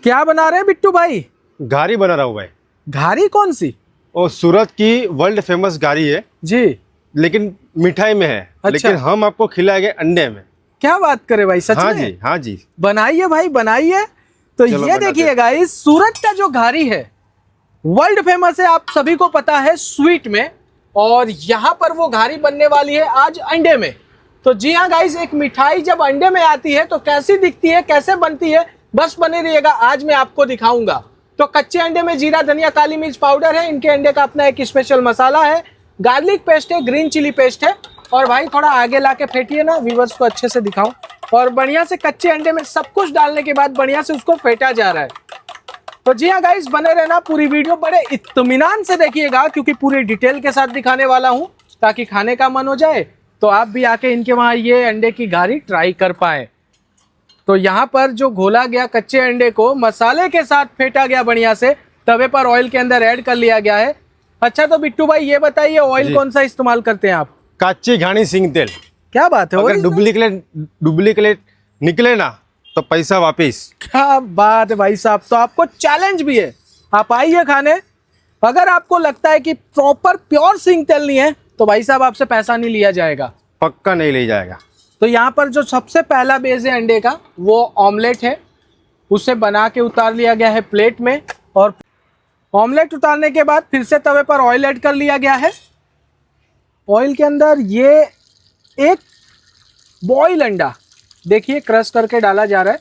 क्या बना रहे हैं बिट्टू भाई? घारी बना रहा हूँ भाई। घारी कौन सी? वो सूरत की वर्ल्ड फेमस घारी है जी। लेकिन मिठाई में है। अच्छा। लेकिन हम आपको खिलाएंगे अंडे में। क्या बात करे भाई, सच हाँ में? जी, हाँ जी। बनाइए भाई बनाइए। तो चलो ये बनाते देखिए हैं। गाइस, सूरत का जो घारी है वर्ल्ड फेमस है, आप सभी को पता है स्वीट में। और यहाँ पर वो घारी बनने वाली है आज अंडे में। तो जी हाँ गाइस, एक मिठाई जब अंडे में आती है तो कैसी दिखती है, कैसे बनती है, बस बने रहिएगा, आज मैं आपको दिखाऊंगा। तो कच्चे अंडे में जीरा, धनिया, काली मिर्च पाउडर है, इनके अंडे का अपना एक स्पेशल मसाला है, गार्लिक पेस्ट है, ग्रीन चिली पेस्ट है। और भाई थोड़ा आगे ला के फेंटिए ना, व्यूवर्स को अच्छे से दिखाऊं। और बढ़िया से कच्चे अंडे में सब कुछ डालने के बाद बढ़िया से उसको फेंटा जा रहा है। तो जी हाँ गाइस, बने रहना, पूरी वीडियो बड़े इत्मीनान से देखिएगा क्योंकि पूरी डिटेल के साथ दिखाने वाला हूँ ताकि खाने का मन हो जाए तो आप भी आके इनके वहाँ ये अंडे की घारी ट्राई कर पाए। तो यहाँ पर जो घोला गया कच्चे अंडे को मसाले के साथ फेंटा गया, बढ़िया से तवे पर ऑयल के अंदर ऐड कर लिया गया है। अच्छा तो बिट्टू भाई ये बताइए, ऑयल कौन सा इस्तेमाल करते हैं आप? कच्ची घानी सिंग तेल। क्या बात है, अगर डुप्लीकेट निकले ना तो पैसा वापिस। क्या बात है भाई साहब। तो आपको चैलेंज भी है, आप आइए खाने। अगर आपको लगता है कि प्रॉपर प्योर सिंग तेल नहीं है तो भाई साहब आपसे पैसा नहीं लिया जाएगा, पक्का नहीं ले जाएगा। तो यहाँ पर जो सबसे पहला बेस है अंडे का वो ऑमलेट है, उसे बना के उतार लिया गया है प्लेट में। और ऑमलेट उतारने के बाद फिर से तवे पर ऑयल ऐड कर लिया गया है। ऑयल के अंदर ये एक बॉयल अंडा देखिए क्रश करके डाला जा रहा है।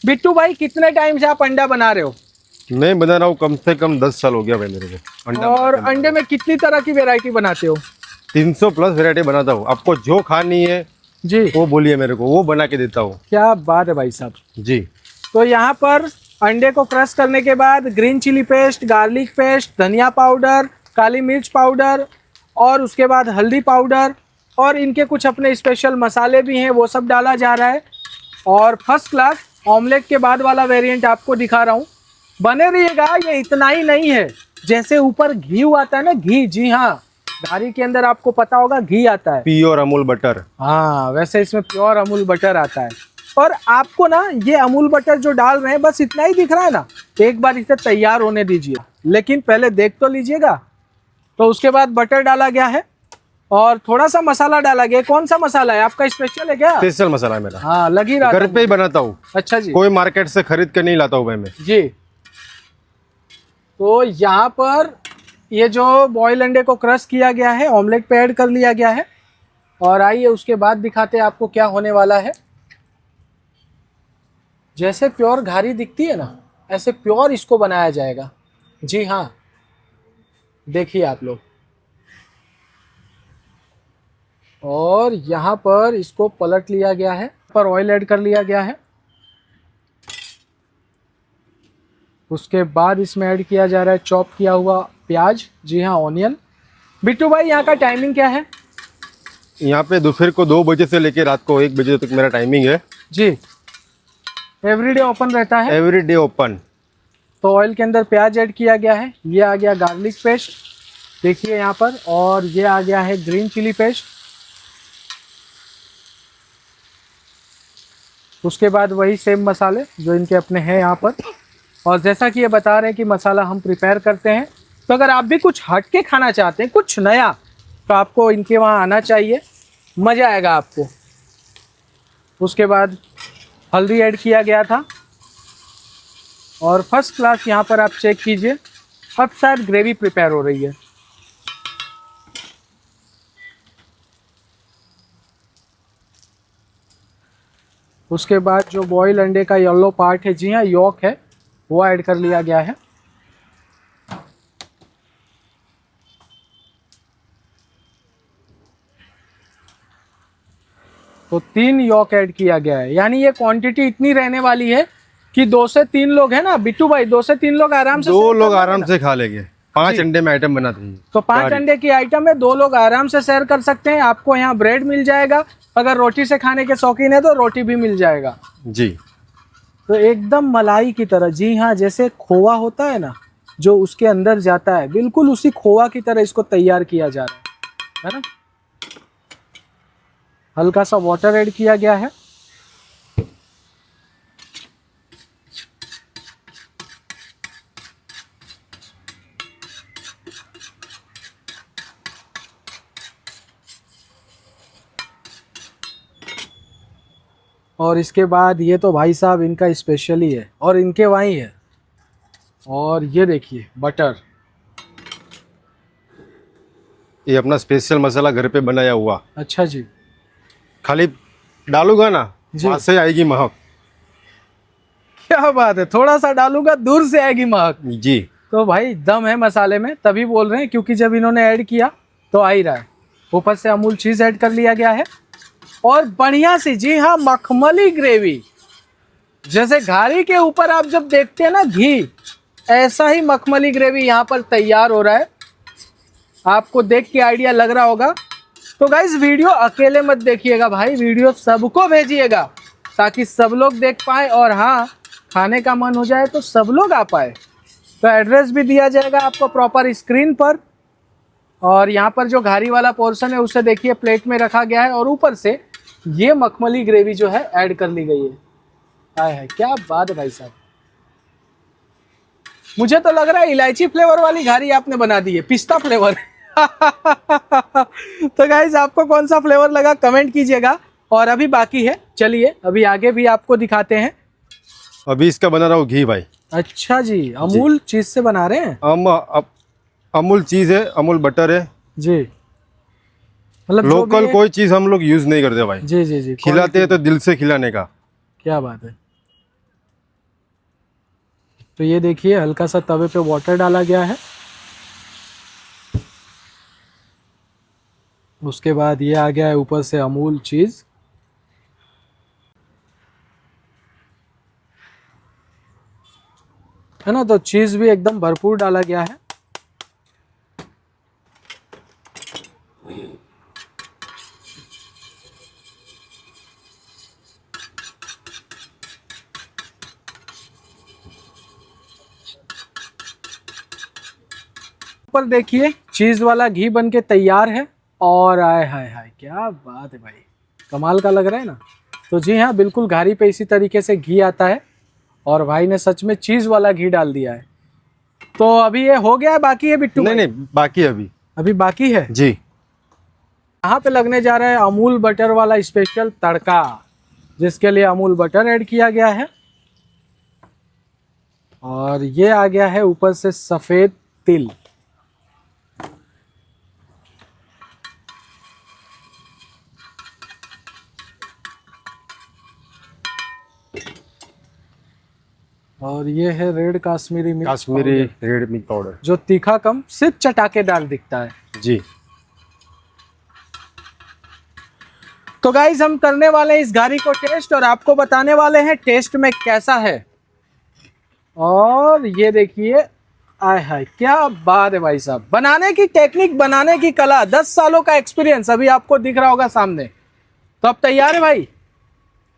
बिट्टू भाई कितने टाइम से आप अंडा बना रहे हो? मैं बना रहा हूँ कम से कम 10 साल हो गया भाई मेरे को अंडा। और अंडे में कितनी तरह की वैरायटी बनाते हो? 300 प्लस वैरायटी बनाता हूँ। आपको जो खानी है जी वो बोलिए मेरे को, वो बना के देता हूँ। क्या बात है भाई साहब। जी। तो यहाँ पर अंडे को क्रश करने के बाद green chilli paste, garlic paste, धनिया पाउडर, काली मिर्च पाउडर और उसके बाद हल्दी पाउडर और इनके कुछ अपने स्पेशल मसाले भी हैं, वो सब डाला जा रहा है। और फर्स्ट क्लास ऑमलेट के बाद वाला वेरिएंट आपको दिखा रहा हूँ, बने रहिएगा। ये इतना ही नहीं है, जैसे ऊपर घी आता है ना, घी, जी हाँ, घारी के अंदर आपको पता होगा घी आता है, प्योर अमूल बटर। हाँ वैसे इसमें प्योर अमूल बटर आता है। और आपको ना ये अमूल बटर जो डाल रहे हैं बस इतना ही दिख रहा है ना, एक बार इसे तैयार होने दीजिए, लेकिन पहले देख तो लीजिएगा। तो उसके बाद बटर डाला गया है और थोड़ा सा मसाला डाला गया। कौन सा मसाला है आपका, स्पेशल है क्या? स्पेशल मसाला है मेरा। हाँ लग ही रहा घर था पे ही बनाता हूँ। अच्छा जी। कोई मार्केट से खरीद कर नहीं लाता हूँ भाई मैं। जी। तो यहाँ पर ये जो बॉयल अंडे को क्रश किया गया है ऑमलेट पे ऐड कर लिया गया है। और आइए उसके बाद दिखाते हैं आपको क्या होने वाला है। जैसे प्योर घारी दिखती है ना, ऐसे प्योर इसको बनाया जाएगा। जी हाँ, देखिए आप लोग। और यहाँ पर इसको पलट लिया गया है, पर ऑयल ऐड कर लिया गया है। उसके बाद इसमें ऐड किया जा रहा है चॉप किया हुआ प्याज, जी हाँ ऑनियन। बिट्टू भाई यहाँ का टाइमिंग क्या है? यहाँ पे दोपहर को 2 बजे से लेकर रात को 1 बजे तक मेरा टाइमिंग है। जी। एवरीडे ओपन रहता है? Every day open. तो ऑयल के अंदर प्याज ऐड किया गया है, ये आ गया गार्लिक पेस्ट देखिए यहाँ पर, और ये आ गया है ग्रीन चिली पेस्ट। उसके बाद वही सेम मसाले जो इनके अपने हैं यहाँ पर। और जैसा कि ये बता रहे हैं कि मसाला हम प्रिपेयर करते हैं, तो अगर आप भी कुछ हट के खाना चाहते हैं, कुछ नया, तो आपको इनके वहाँ आना चाहिए, मज़ा आएगा आपको। उसके बाद हल्दी ऐड किया गया था और फर्स्ट क्लास यहाँ पर आप चेक कीजिए, अब शायद ग्रेवी प्रिपेयर हो रही है। उसके बाद जो बॉयल अंडे का येलो पार्ट है, जी हाँ यॉक है, वो ऐड कर लिया गया है। तो 3 यॉक ऐड किया गया है, यानी ये क्वांटिटी इतनी रहने वाली है कि 2 से 3 लोग है ना बिट्टू भाई, 2 से 3 लोग आराम से, 2 लोग आराम से खा लेंगे। 5 अंडे में आइटम बनाते हैं। तो 5 अंडे की आइटम है, 2 लोग आराम से शेयर कर सकते हैं। आपको यहाँ ब्रेड मिल जाएगा, अगर रोटी से खाने के शौकीन है तो रोटी भी मिल जाएगा जी। तो एकदम मलाई की तरह, जी हाँ, जैसे खोवा होता है ना जो उसके अंदर जाता है, बिल्कुल उसी खोवा की तरह इसको तैयार किया जा रहा है ना। हल्का सा वाटर ऐड किया गया है। और इसके बाद ये तो भाई साहब इनका स्पेशल ही है और इनके वहीं है। और ये देखिए बटर, ये अपना स्पेशल मसाला घर पे बनाया हुआ। अच्छा जी, खाली डालूंगा ना जी। वहां से आएगी महक। क्या बात है, थोड़ा सा डालूंगा दूर से आएगी महक। जी। तो भाई दम है मसाले में, तभी बोल रहे हैं, क्योंकि जब इन्होंने ऐड किया तो आ ही रहा है। ऊपर से अमूल चीज ऐड कर लिया गया है और बढ़िया सी, जी हाँ, मखमली ग्रेवी। जैसे घारी के ऊपर आप जब देखते हैं ना घी, ऐसा ही मखमली ग्रेवी यहाँ पर तैयार हो रहा है। आपको देख के आइडिया लग रहा होगा। तो गाइस वीडियो अकेले मत देखिएगा भाई, वीडियो सबको भेजिएगा ताकि सब लोग देख पाए और हाँ, खाने का मन हो जाए तो सब लोग आ पाए। तो एड्रेस भी दिया जाएगा आपको प्रॉपर स्क्रीन पर। और यहाँ पर जो घारी वाला पोर्शन है उसे देखिए प्लेट में रखा गया है और ऊपर से ये मखमली ग्रेवी जो है ऐड कर ली गई है। आए है, क्या बात है भाई साहब। मुझे तो लग रहा है इलायची फ्लेवर वाली घारी आपने बना दी है, पिस्ता फ्लेवर। तो गाइज आपको कौन सा फ्लेवर लगा कमेंट कीजिएगा। और अभी बाकी है, चलिए अभी आगे भी आपको दिखाते हैं। अभी इसका बना रहा हूँ घी भाई। अच्छा जी, अमूल चीज से बना रहे हैं। अमूल चीज है, अमूल बटर है जी, मतलब लोकल कोई चीज हम लोग यूज नहीं करते भाई। जी जी जी, खिलाते हैं तो दिल से खिलाने का। क्या बात है। तो ये देखिए हल्का सा तवे पे वाटर डाला गया है। उसके बाद ये आ गया है ऊपर से अमूल चीज। है ना, तो चीज भी एकदम भरपूर डाला गया है। ऊपर देखिए चीज वाला घी बन के तैयार है। और आए हाय हाय, क्या बात है भाई, कमाल का लग रहा है ना। तो जी हाँ, बिल्कुल घारी पे इसी तरीके से घी आता है और भाई ने सच में चीज वाला घी डाल दिया है। तो अभी ये हो गया है, बाकी है बिट्टू? नहीं नहीं, बाकी अभी बाकी है जी। यहाँ पे लगने जा रहा है अमूल बटर वाला स्पेशल तड़का, जिसके लिए अमूल बटर ऐड किया गया है। और ये आ गया है ऊपर से सफेद तिल। और ये है रेड काश्मीरी मिर्च रेड मिर्च पाउडर, जो तीखा कम सिर्फ चटाकेदार दिखता है। जी। तो गाइस हम करने वाले हैं इस घारी को टेस्ट और आपको बताने वाले हैं टेस्ट में कैसा है। और ये देखिए, आय हाय, क्या बात है भाई साहब। बनाने की टेक्निक, बनाने की कला, 10 सालों का एक्सपीरियंस अभी आपको दिख रहा होगा सामने। तो अब तैयार है भाई?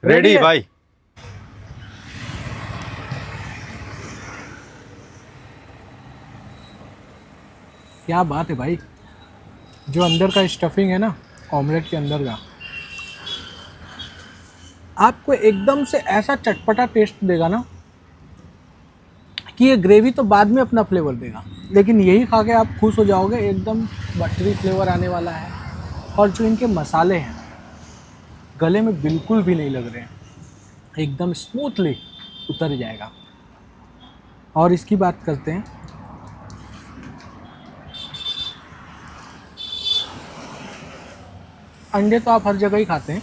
रेडी है भाई। क्या बात है भाई, जो अंदर का स्टफिंग है ना ऑमलेट के अंदर का, आपको एकदम से ऐसा चटपटा टेस्ट देगा ना कि ये ग्रेवी तो बाद में अपना फ्लेवर देगा, लेकिन यही खा के आप खुश हो जाओगे। एकदम बटरी फ्लेवर आने वाला है और जो इनके मसाले हैं गले में बिल्कुल भी नहीं लग रहे हैं, एकदम स्मूथली उतर जाएगा। और इसकी बात करते हैं, अंडे तो आप हर जगह ही खाते हैं,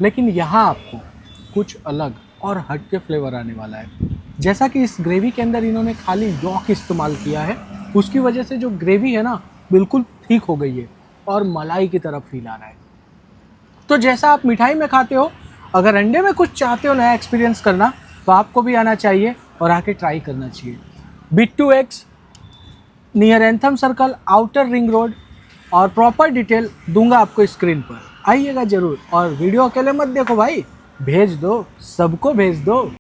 लेकिन यहाँ आपको कुछ अलग और हटके फ्लेवर आने वाला है। जैसा कि इस ग्रेवी के अंदर इन्होंने खाली यॉक इस्तेमाल किया है, उसकी वजह से जो ग्रेवी है ना बिल्कुल ठीक हो गई है और मलाई की तरफ फील आ रहा है। तो जैसा आप मिठाई में खाते हो, अगर अंडे में कुछ चाहते हो नया एक्सपीरियंस करना, तो आपको भी आना चाहिए और आके ट्राई करना चाहिए। Bittu eggs, near anthem circle, outer ring road, और प्रॉपर डिटेल दूंगा आपको स्क्रीन पर। आइएगा ज़रूर और वीडियो अकेले मत देखो भाई, भेज दो, सबको भेज दो।